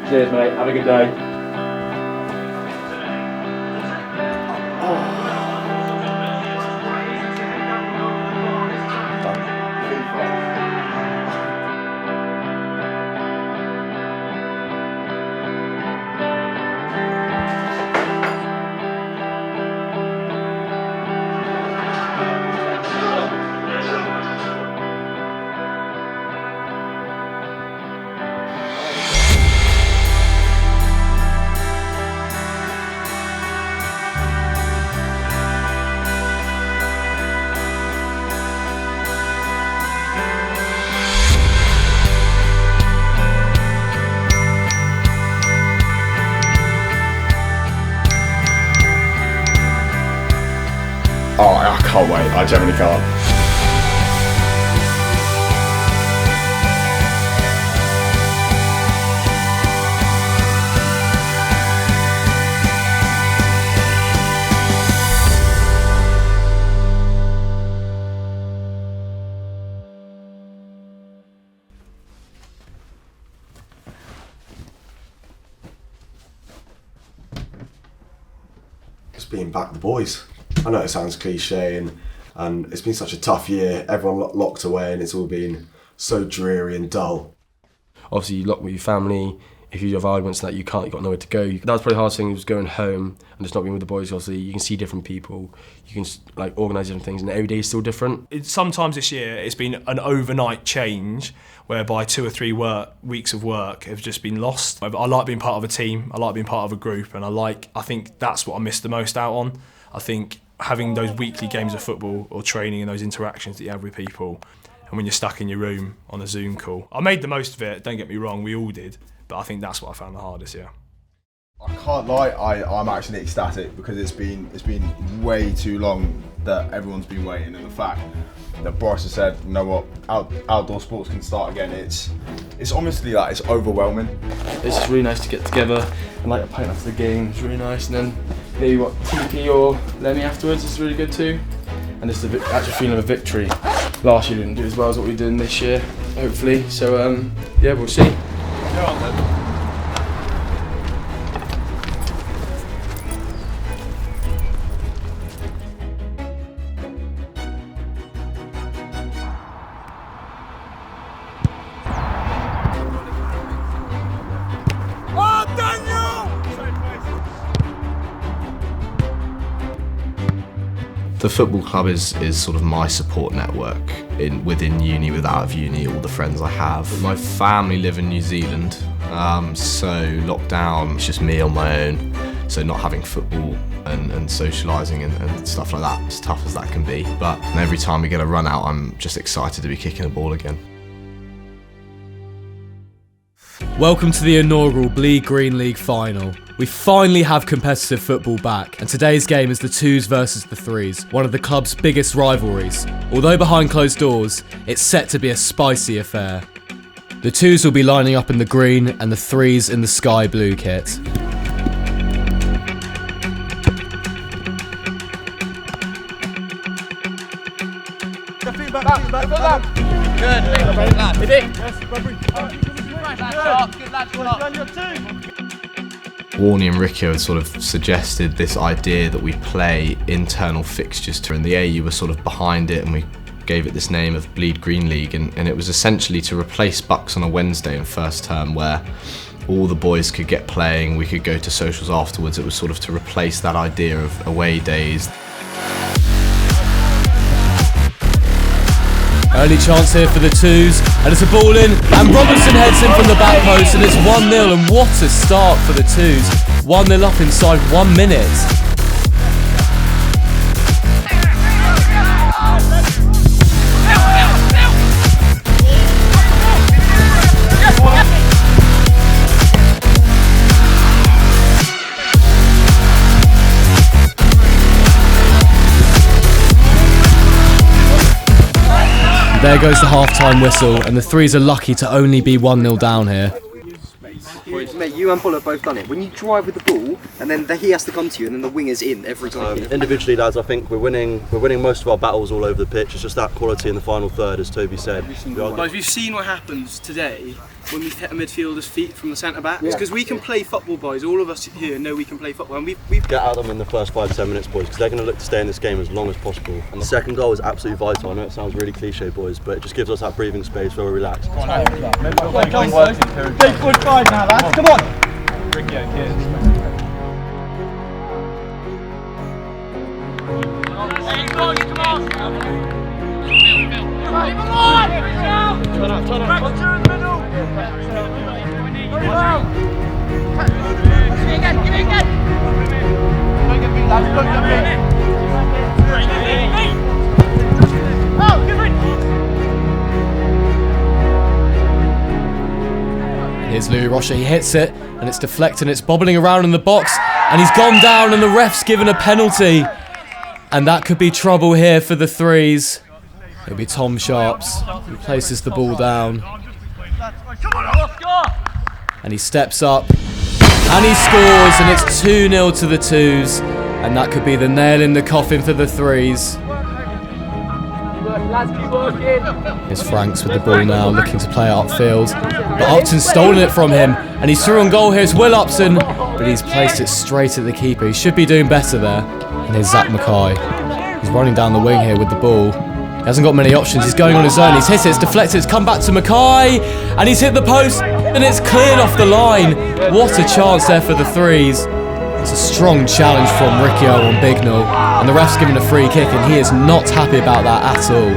Cheers, mate. Have a good day. Oh, I can't wait, I genuinely can't. Just being back with the boys. I know it sounds cliche and it's been such a tough year, everyone locked away and it's all been so dreary and dull. Obviously you lock with your family, if you have arguments that you can't, you've got nowhere to go. That was probably the hardest thing, was going home and just not being with the boys. Obviously you can see different people, you can like organise different things and every day is still different. Sometimes this year it's been an overnight change whereby 2 or 3 weeks of work have just been lost. I like being part of a team, I like being part of a group, and I think that's what I missed the most out on. I think having those weekly games of football or training and those interactions that you have with people, and when you're stuck in your room on a Zoom call. I made the most of it, don't get me wrong, we all did, but I think that's what I found the hardest, yeah. I can't lie, I'm actually ecstatic because it's been way too long that everyone's been waiting, and the fact that Boris has said, you know what, outdoor sports can start again, it's honestly like, it's overwhelming. It's just really nice to get together and like a pint after the game, it's really nice, and then maybe what, TP or Lemmy afterwards is really good too. And it's the actual feeling of a victory. Last year we didn't do as well as what we're doing this year, hopefully, so yeah, we'll see. Go on then. The football club is sort of my support network within uni, out of uni, all the friends I have. My family live in New Zealand, so lockdown, it's just me on my own. So not having football and socialising and stuff like that, as tough as that can be. But every time we get a run out, I'm just excited to be kicking a ball again. Welcome to the inaugural Bleed Green League final. We finally have competitive football back, and today's game is the 2s versus the 3s, one of the club's biggest rivalries. Although behind closed doors, it's set to be a spicy affair. The 2s will be lining up in the green and the 3s in the sky blue kit. Warney and Ricky had sort of suggested this idea that we play internal fixtures and the AU were sort of behind it, and we gave it this name of Bleed Green League, and it was essentially to replace Bucks on a Wednesday in first term where all the boys could get playing, we could go to socials afterwards. It was sort of to replace that idea of away days. Early chance here for the 2s, and it's a ball in, and Robinson heads in from the back post, and it's 1-0, and what a start for the 2s. 1-0 up inside 1 minute. There goes the half-time whistle, and the 3s are lucky to only be 1-0 down here. Mate, you and Bull have both done it. When you drive with the ball, and then he has to come to you, and then the winger's in every time. Individually, lads, I think we're winning most of our battles all over the pitch. It's just that quality in the final third, as Toby said. But if you've seen what happens today, when we hit a midfielder's feet from the centre back. Because we can play football, boys. All of us here know we can play football. And we've Get out of them in the first 5 to 10 minutes, boys, because they're going to look to stay in this game as long as possible. And the second goal is absolutely vital. I know it sounds really cliche, boys, but it just gives us that breathing space where we relax. Big good five now, lads. Come on. Here's Louis Rocha, he hits it, and it's deflected, and it's bobbling around in the box, and he's gone down, and the ref's given a penalty. And that could be trouble here for the Threes. It'll be Tom Sharps who places the ball down. And he steps up, and he scores, and it's 2-0 to the Twos. And that could be the nail in the coffin for the Threes. Here's Franks with the ball now, looking to play it upfield. But Upton's stolen it from him, and he's through on goal. Here's Will Upton, but he's placed it straight at the keeper. He should be doing better there. And here's Zach Mackay. He's running down the wing here with the ball. He hasn't got many options. He's going on his own. He's hit it. It's deflected. It's come back to Mackay, and he's hit the post, and it's cleared off the line. What a chance there for the Threes. It's a strong challenge from Riccio on Bignell, and the ref's given a free kick, and he is not happy about that at all.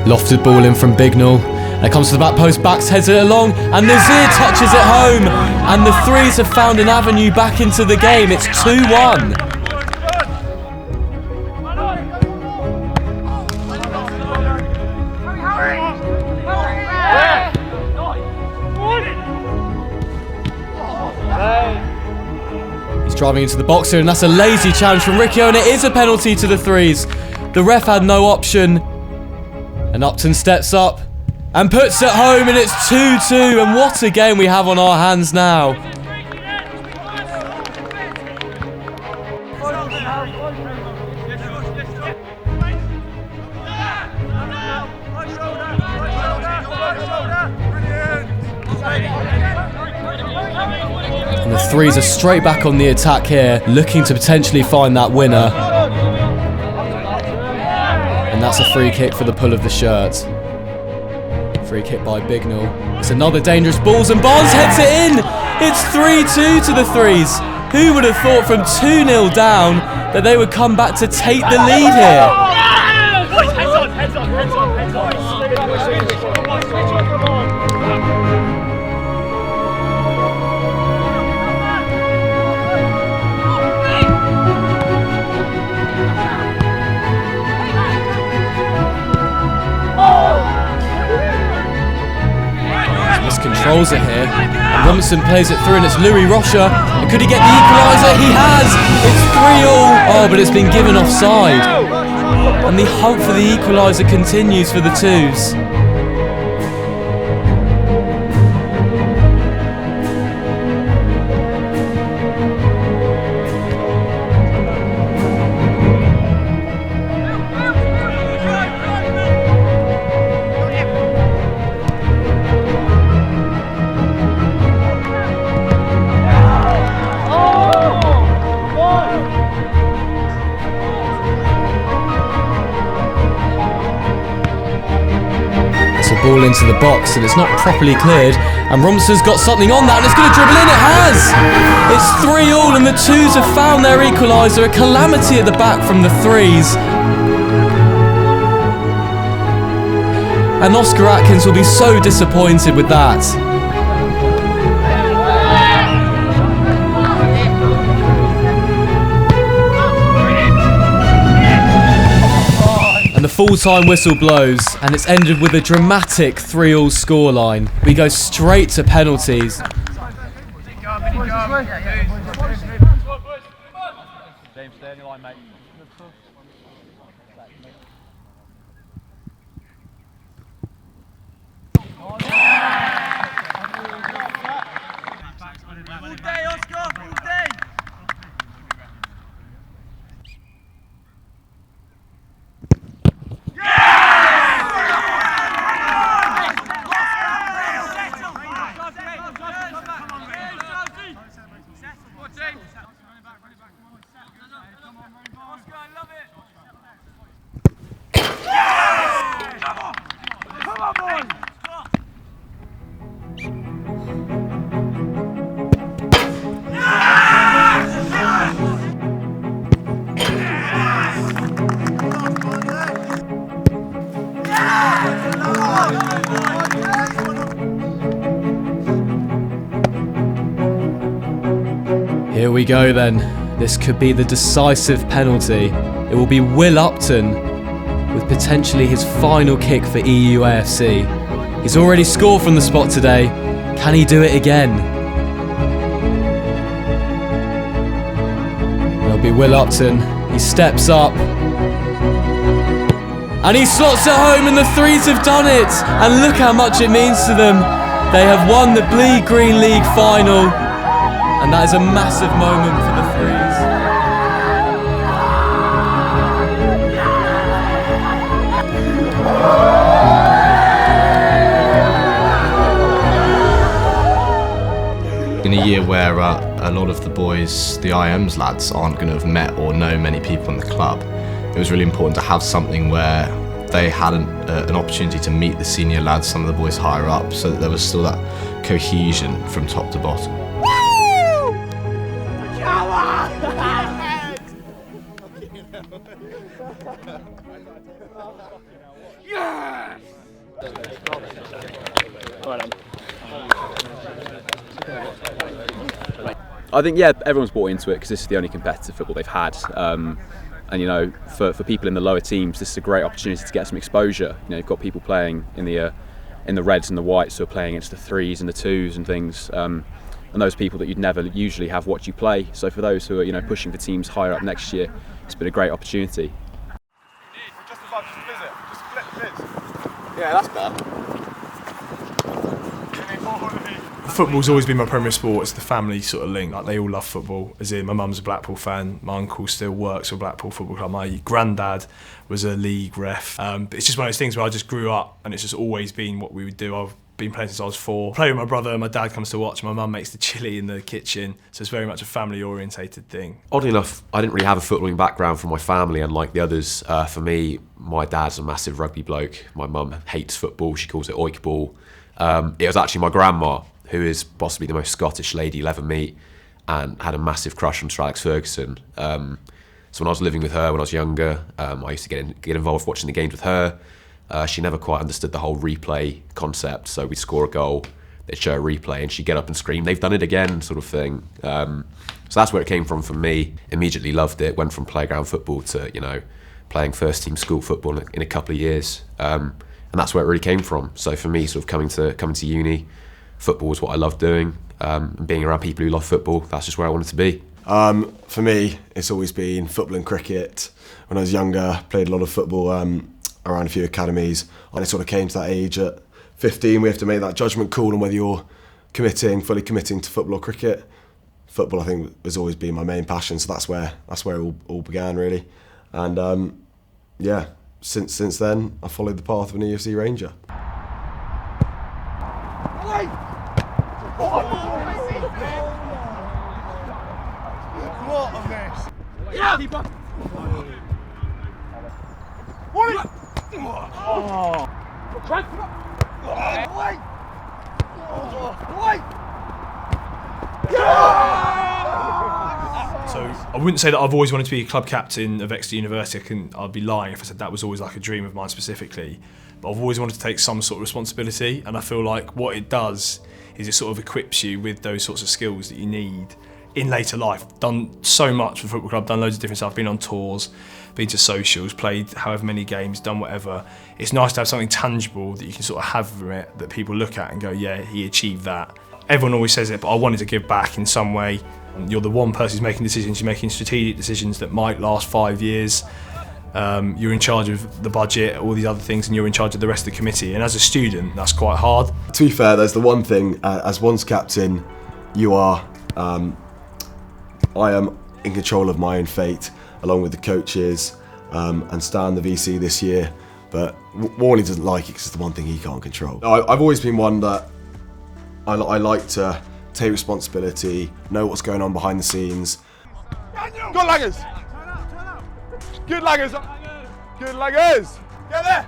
Lofted ball in from Bignell, and it comes to the back post, backs heads it along, and Nazir touches it home, and the Threes have found an avenue back into the game. It's 2-1. Driving into the box here, and that's a lazy challenge from Riccio, and it is a penalty to the Threes. The ref had no option, and Upton steps up and puts it home, and it's 2-2, and what a game we have on our hands now. And the Threes are straight back on the attack here, looking to potentially find that winner. And that's a free kick for the pull of the shirt. Free kick by Bignell. It's another dangerous balls, and Barnes heads it in! It's 3-2 to the Threes. Who would have thought from 2-0 down that they would come back to take the lead here? Heads on. Controls it here, and Robinson plays it through, and it's Louis Rocha. And could he get the equaliser? He has! It's 3-3. Oh, but it's been given offside. And the hunt for the equaliser continues for the Twos. Ball into the box, and it's not properly cleared, and Robinson's got something on that, and it's going to dribble in. It has! It's 3-3, and the Twos have found their equaliser. A calamity at the back from the Threes, and Oscar Atkins will be so disappointed with that. And the full-time whistle blows, and it's ended with a dramatic 3-3 scoreline. We go straight to penalties. we go then. This could be the decisive penalty. It will be Will Upton with potentially his final kick for EUAFC. He's already scored from the spot today. Can he do it again? It'll be Will Upton. He steps up. And he slots it home, and the Threes have done it. And look how much it means to them. They have won the Bleed Green League final. And that is a massive moment for the Threes. In a year where a lot of the boys, the IM's lads, aren't going to have met or know many people in the club, it was really important to have something where they had an opportunity to meet the senior lads, some of the boys higher up, so that there was still that cohesion from top to bottom. I think, yeah, everyone's bought into it because this is the only competitive football they've had. And, you know, for people in the lower teams, this is a great opportunity to get some exposure. You know, you've got people playing in the reds and the whites who are playing against the threes and the twos and things. And those people that you'd never usually have watch you play. So for those who are, you know, pushing for teams higher up next year, it's been a great opportunity. Yeah, that's better. Football's always been my primary sport. It's the family sort of link. Like, they all love football. As in, my mum's a Blackpool fan. My uncle still works for Blackpool Football Club. My granddad was a league ref. But it's just one of those things where I just grew up, and it's just always been what we would do. I've been playing since I was 4. I play with my brother. My dad comes to watch. My mum makes the chili in the kitchen. So it's very much a family-orientated thing. Oddly enough, I didn't really have a footballing background from my family, unlike the others. For me, my dad's a massive rugby bloke. My mum hates football. She calls it oik ball. It was actually my grandma, who is possibly the most Scottish lady you'll ever meet, and had a massive crush on Sir Alex Ferguson. So when I was living with her when I was younger, I used to get involved watching the games with her. She never quite understood the whole replay concept, so we'd score a goal, they'd show a replay, and she'd get up and scream, "They've done it again," sort of thing. So that's where it came from for me. Immediately loved it, went from playground football to, you know, playing first team school football in a couple of years. And that's where it really came from. So for me, sort of coming to uni, football was what I loved doing, and being around people who love football, that's just where I wanted to be. For me, it's always been football and cricket. When I was younger, played a lot of football around a few academies, and it sort of came to that age at 15, we have to make that judgment call on whether you're fully committing to football or cricket. Football, I think, has always been my main passion, so that's where it all began, really. And yeah, since then, I followed the path of an EUFC Ranger. So I wouldn't say that I've always wanted to be a club captain of Exeter University. I'd be lying if I said that was always like a dream of mine specifically. But I've always wanted to take some sort of responsibility, and I feel like what it does is it sort of equips you with those sorts of skills that you need in later life. Done so much for the football club, done loads of different stuff, been on tours, been to socials, played however many games, done whatever. It's nice to have something tangible that you can sort of have from it, that people look at and go, yeah, he achieved that. Everyone always says it, but I wanted to give back in some way. You're the one person who's making decisions, you're making strategic decisions that might last 5 years. You're in charge of the budget, all these other things, and you're in charge of the rest of the committee. And as a student, that's quite hard. To be fair, there's the one thing, as one's captain, you are, I am in control of my own fate, along with the coaches, and Stan, the VC this year. But Warney doesn't like it because it's the one thing he can't control. I've always been one that I like to take responsibility, know what's going on behind the scenes. Good laggers! Good laggers! Good laggers! Get there!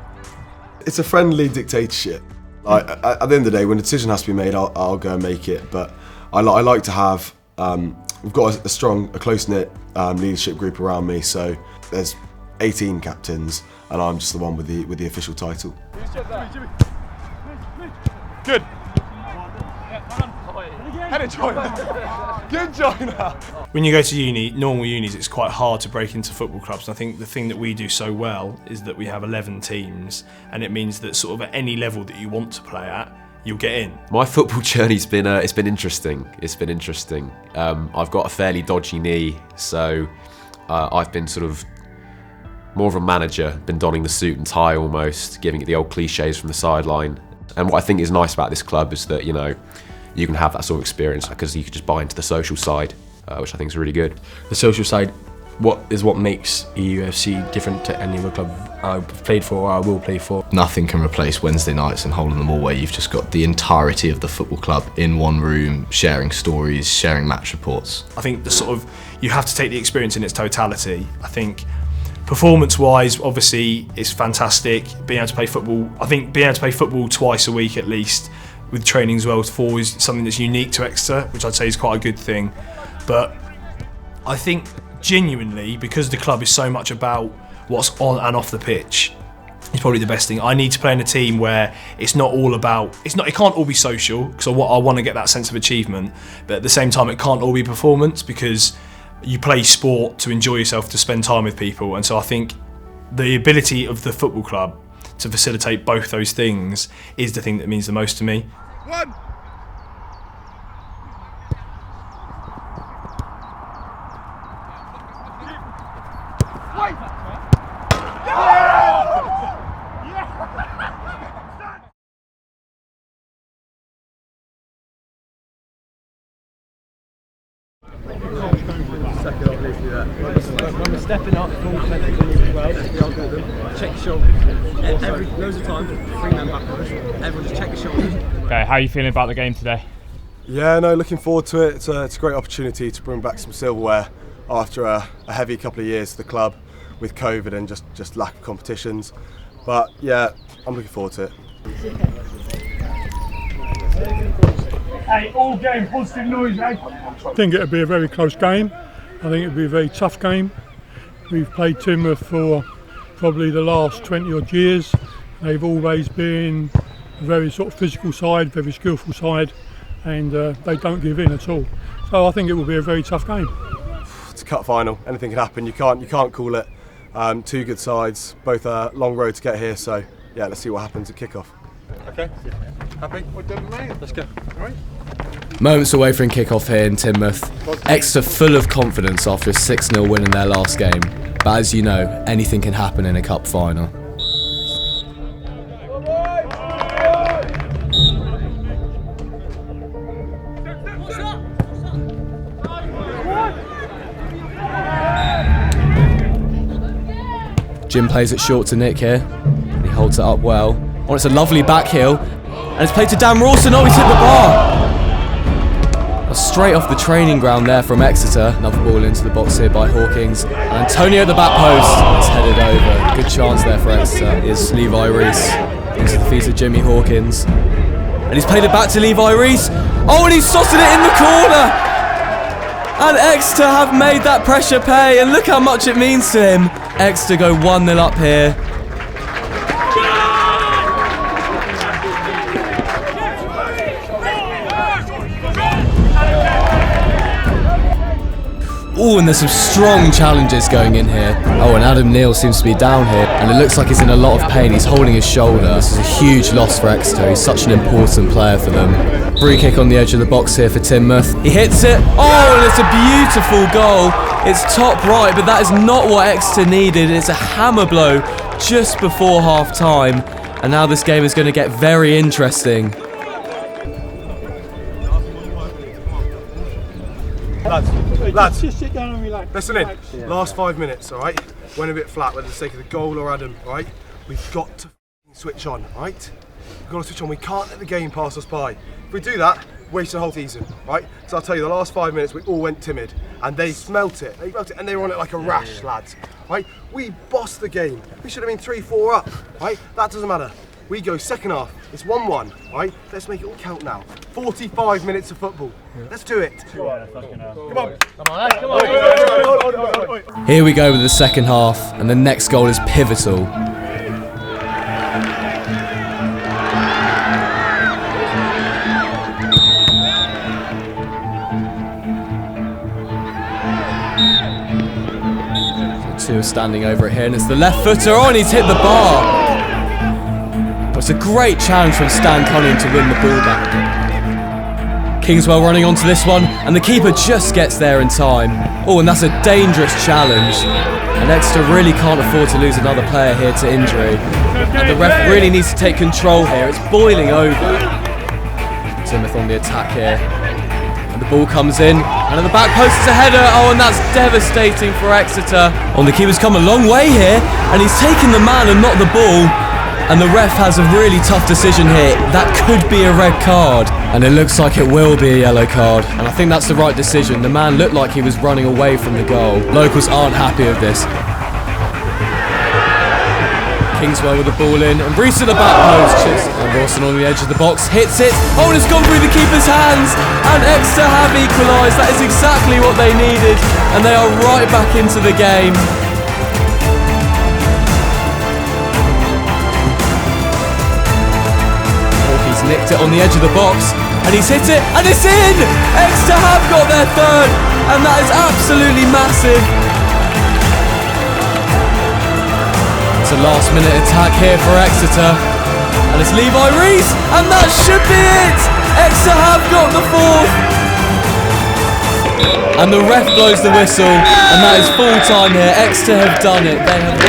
It's a friendly dictatorship. At the end of the day, when a decision has to be made, I'll go and make it. But I like to have, we've got a close-knit leadership group around me. So there's 18 captains, and I'm just the one with the official title. Good. Header joiner. Good joiner. When you go to uni, normal unis, it's quite hard to break into football clubs. And I think the thing that we do so well is that we have 11 teams, and it means that sort of at any level that you want to play at, you'll get in. My football journey's been it's been interesting. It's been interesting. I've got a fairly dodgy knee, so I've been sort of more of a manager, been donning the suit and tie almost, giving it the old cliches from the sideline. And what I think is nice about this club is that, you know, you can have that sort of experience because you can just buy into the social side, which I think is really good. The social side, what makes EUFC different to any other club I've played for or I will play for. Nothing can replace Wednesday nights and Hole in the Wall, where you've just got the entirety of the football club in one room, sharing stories, sharing match reports. I think the sort of, you have to take the experience in its totality. I think performance-wise, obviously, it's fantastic. Being able to play football, I think being able to play football twice a week at least, with training as well is always something that's unique to Exeter, which I'd say is quite a good thing. But I think genuinely, because the club is so much about what's on and off the pitch, it's probably the best thing. I need to play in a team where it's not all about, it can't all be social, because I want to get that sense of achievement, but at the same time it can't all be performance, because you play sport to enjoy yourself, to spend time with people. And so I think the ability of the football club to facilitate both those things is the thing that means the most to me. One. When we're stepping up, check your shoulders. Loads of times, 3 men backwards. Everyone just check your shoulders. Okay, how are you feeling about the game today? Yeah, no, looking forward to it. It's a great opportunity to bring back some silverware after a heavy couple of years to the club with COVID and just lack of competitions. But yeah, I'm looking forward to it. Hey, all game, positive noise, eh? I think it'll be a very close game. I think it'll be a very tough game. We've played Timmouth for probably the last 20 odd years. They've always been a very sort of physical side, very skillful side, and they don't give in at all. So I think it will be a very tough game. It's a cup final, anything can happen. You can't call it. Two good sides, both a long road to get here, so yeah, let's see what happens at kick-off. Okay, happy? We're done, mate. Let's go. All right. Moments away from kick-off here in Timmouth. Exeter full of confidence after a 6-0 win in their last game. But as you know, anything can happen in a cup final. Jim plays it short to Nick here. He holds it up well. Oh, it's a lovely back heel. And it's played to Dan Rawson. Oh, he's hit the bar. Straight off the training ground there from Exeter. Another ball into the box here by Hawkins. And Antonio at the back post. It's headed over. Good chance there for Exeter. Here's Levi Rees into the feet of Jimmy Hawkins. And he's played it back to Levi Rees. Oh, and he's slotted it in the corner. And Exeter have made that pressure pay. And look how much it means to him. Exeter go 1-0 up here. Oh, and there's some strong challenges going in here. Oh, and Adam Neal seems to be down here, and it looks like he's in a lot of pain. He's holding his shoulder. This is a huge loss for Exeter. He's such an important player for them. Free kick on the edge of the box here for Timmouth. He hits it. Oh, and it's a beautiful goal. It's top right, but that is not what Exeter needed. It's a hammer blow just before half time, and now this game is going to get very interesting. Lads, just sit down and relax. Listen in. Last 5 minutes, all right? Went a bit flat, whether it's the sake of the goal or Adam, all right? We've got to switch on, all right? We've got to switch on. We can't let the game pass us by. If we do that, waste the whole season, right? So I'll tell you, the last 5 minutes we all went timid, and they smelt it. They smelt it, and they were on it like a rash, lads. Right? We bossed the game. We should have been 3-4 up, right? That doesn't matter. We go second half. It's 1-1, right? Let's make it all count now. 45 minutes of football. Let's do it. Come on. Come on. Here we go with the second half, and the next goal is pivotal. Jimmy was standing over it here, and it's the left footer. Oh, and he's hit the bar. Well, it's a great challenge from Stan Cunning to win the ball back. Kingswell running onto this one, and the keeper just gets there in time. Oh, and that's a dangerous challenge. And Exeter really can't afford to lose another player here to injury. And the ref really needs to take control here. It's boiling over. Timmouth on the attack here. And the ball comes in, and at the back post is a header. Oh, and that's devastating for Exeter. Oh, and the keeper's come a long way here, and he's taken the man and not the ball. And the ref has a really tough decision here. That could be a red card. And it looks like it will be a yellow card. And I think that's the right decision. The man looked like he was running away from the goal. Locals aren't happy with this. Kingswell with the ball in, and Reese at the back post. And Rawson on the edge of the box, hits it. Oh, and it's gone through the keeper's hands. And Exeter have equalised. That is exactly what they needed. And they are right back into the game. Nicked it on the edge of the box, and he's hit it, and it's in! Exeter have got their third, and that is absolutely massive. It's a last minute attack here for Exeter, and it's Levi Reese, and that should be it! Exeter have got the fourth. And the ref blows the whistle, and that is full time here. Exeter have done it. They have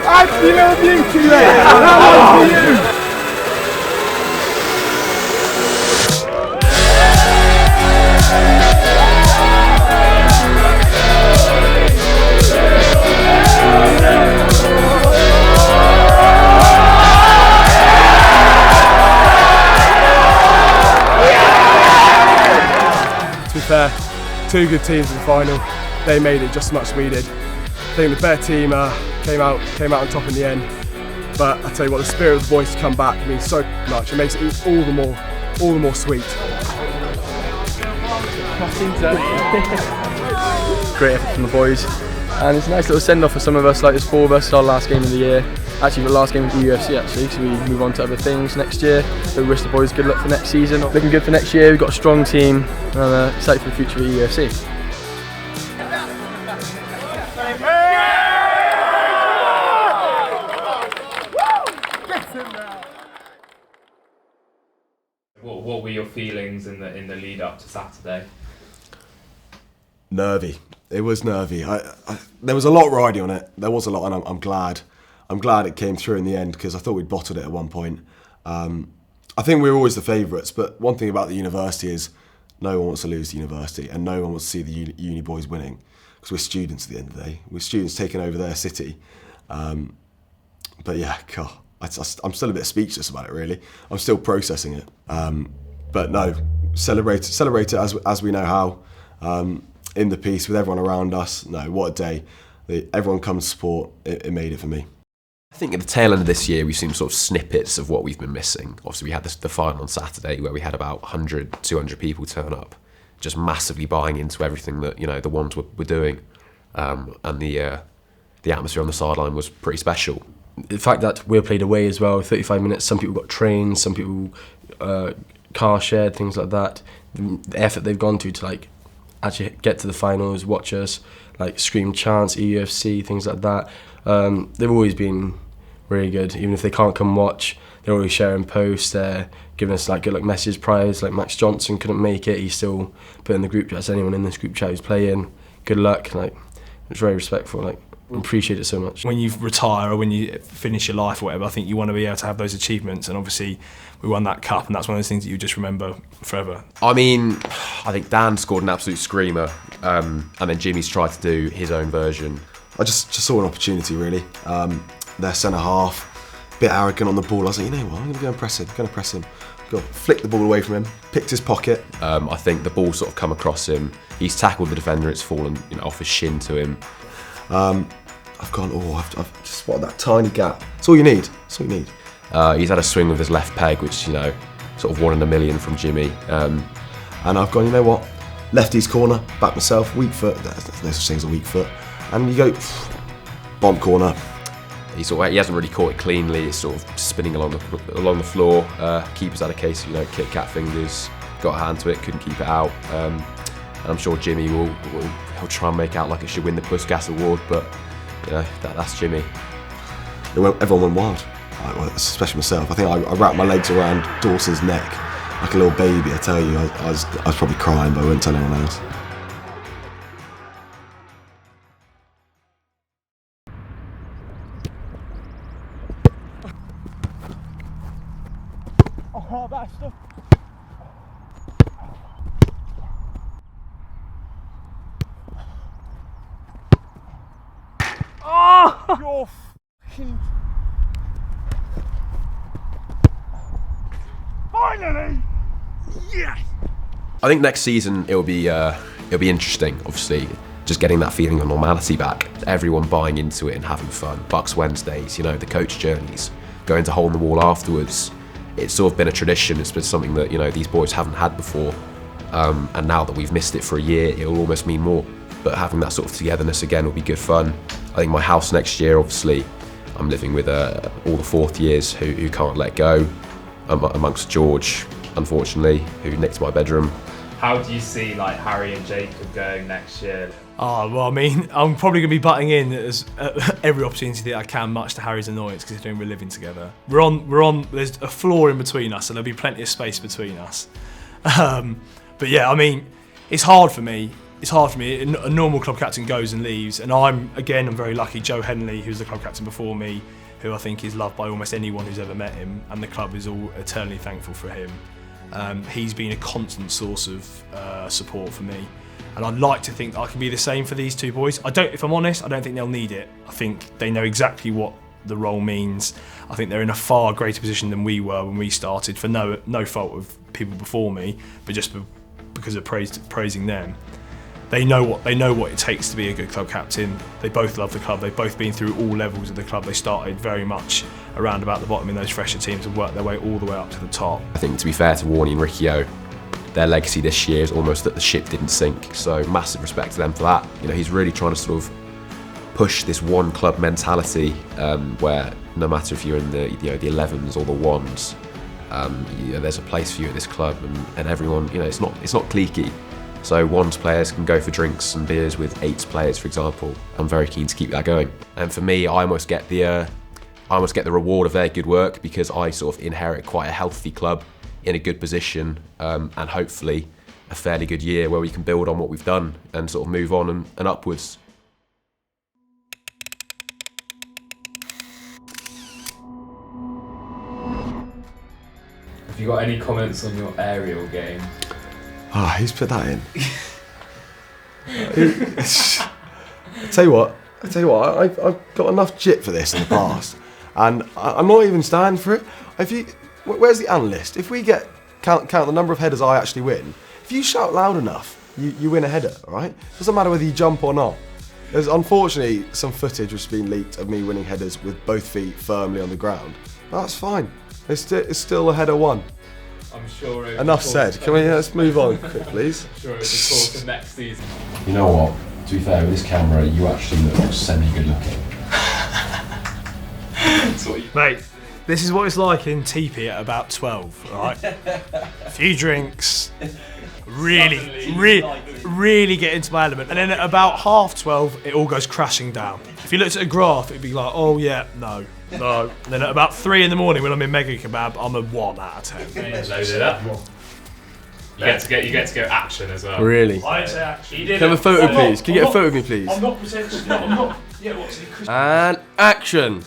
I love you today. I love you. To be fair, two good teams in the final. They made it just as much as we did. I think the better team came out on top in the end. But I tell you what, the spirit of the boys to come back means so much. It makes it all the more sweet. Great effort from the boys, and it's a nice little send-off for some of us. Like, it's 4 versus our last game of the year. Actually, the last game of the EUFC actually, so we move on to other things next year. So we wish the boys good luck for next season. Looking good for next year. We've got a strong team, and I'm excited for the future of the EUFC. What were your feelings in the lead up to Saturday? Nervy. It was nervy. There was a lot riding on it. There was a lot, and I'm glad. I'm glad it came through in the end, because I thought we'd bottled it at one point. I think we were always the favourites, but one thing about the university is no one wants to lose the university, and no one wants to see the uni boys winning, because we're students at the end of the day. We're students taking over their city. But yeah, God, I'm still a bit speechless about it, really. I'm still processing it. But no, celebrate it as we know how. In the piece with everyone around us. No, what a day. Everyone comes to support. It made it for me. I think at the tail end of this year, we've seen sort of snippets of what we've been missing. Obviously, we had the final on Saturday where we had about 100, 200 people turn up, just massively buying into everything that, you know, the ones were doing. And the atmosphere on the sideline was pretty special. The fact that we played away as well, 35 minutes, some people got trains, some people car shared, things like that. The effort they've gone to like actually get to the finals, watch us, like scream chants, EUFC, things like that. They've always been really good. Even if they can't come watch, they're always sharing posts. They're giving us like good luck messages prize. Like Max Johnson couldn't make it, he still put in the group chat, as anyone in this group chat who's playing, good luck. Like, it's very respectful. Like, appreciate it so much. When you retire or when you finish your life or whatever, I think you want to be able to have those achievements, and obviously we won that cup, and that's one of those things that you just remember forever. I mean, I think Dan scored an absolute screamer, and then Jimmy's tried to do his own version. I just saw an opportunity, really. Their centre half, a bit arrogant on the ball. I was like, you know what, I'm going to go and press him. Flicked the ball away from him, picked his pocket. I think the ball sort of come across him. He's tackled the defender, it's fallen, you know, off his shin to him. I've gone, I've just spotted that tiny gap. That's all you need. He's had a swing with his left peg, which, you know, sort of 1 in a million from Jimmy. And I've gone, you know what? Lefty's corner, back myself, weak foot. There's no such thing as a weak foot. And you go, bomb corner. He hasn't really caught it cleanly. It's sort of spinning along the floor. Keeper's had a case of, you know, Kit Kat fingers. got a hand to it, couldn't keep it out. And I'm sure Jimmy he'll try and make out like it should win the Puskas award, but you know, that's Jimmy. Everyone went wild, especially myself. I think I wrapped my legs around Dawson's neck like a little baby. I tell you, I was probably crying, but I wouldn't tell anyone else. Oh, that stuff. Oh! You're fucking... Finally! Yes! I think next season it'll be interesting. Obviously, just getting that feeling of normality back. Everyone buying into it and having fun. Bucks Wednesdays, you know, the coach journeys, going to hole in the wall afterwards. It's sort of been a tradition. It's been something that, you know, these boys haven't had before. And now that we've missed it for a year, it'll almost mean more. But having that sort of togetherness again will be good fun. I think my house next year, obviously, I'm living with all the fourth years who can't let go, amongst George, unfortunately, who nicked my bedroom. How do you see like Harry and Jacob going next year? Oh, well, I mean, I'm probably going to be butting in as every opportunity that I can, much to Harry's annoyance, considering we're living together. There's a floor in between us, and there'll be plenty of space between us. But yeah, I mean, it's hard for me. A normal club captain goes and leaves, and I'm very lucky. Joe Henley, who's the club captain before me, who I think is loved by almost anyone who's ever met him, and the club is all eternally thankful for him. He's been a constant source of support for me. And I'd like to think that I can be the same for these two boys. If I'm honest, I don't think they'll need it. I think they know exactly what the role means. I think they're in a far greater position than we were when we started, for no fault of people before me, but just because of praising them. They know what it takes to be a good club captain. They both love the club. They've both been through all levels of the club. They started very much around about the bottom in those fresher teams and worked their way all the way up to the top. I think, to be fair to Warney and Riccio, their legacy this year is almost that the ship didn't sink. So massive respect to them for that. You know, he's really trying to sort of push this one club mentality, where no matter if you're in the 11s or the ones, there's a place for you at this club, and everyone, it's not cliquey. So ones players can go for drinks and beers with eights players, for example. I'm very keen to keep that going. And for me, I almost get the reward of their good work, because I sort of inherit quite a healthy club in a good position, and hopefully a fairly good year where we can build on what we've done and sort of move on and upwards. Have you got any comments on your aerial game? Ah, who's put that in? I tell you what, I've got enough jit for this in the past, and I'm not even standing for it. Where's the analyst? If we count the number of headers I actually win, if you shout loud enough, you win a header, all right? Doesn't matter whether you jump or not. There's unfortunately some footage which has been leaked of me winning headers with both feet firmly on the ground. But that's fine. It's still a header one. I'm sure. Enough said. Can we let's move on quick, please? I'm sure over the course of next season. You know what? To be fair, with this camera, you actually look semi-good looking. Mate, this is what it's like in TP at about 12, right? A few drinks, really get into my element, and then at about 12:30, it all goes crashing down. If you looked at a graph, it'd be like, oh yeah, no. And then at about 3 in the morning, when I'm in Mega Kebab, I'm a 1 out of 10. Loaded up. You get to go action as well. Really? I didn't say action. Can I have a photo, please? Can you get a photo of me, please? I'm not pretending. I'm not. Yeah, what's it? And action.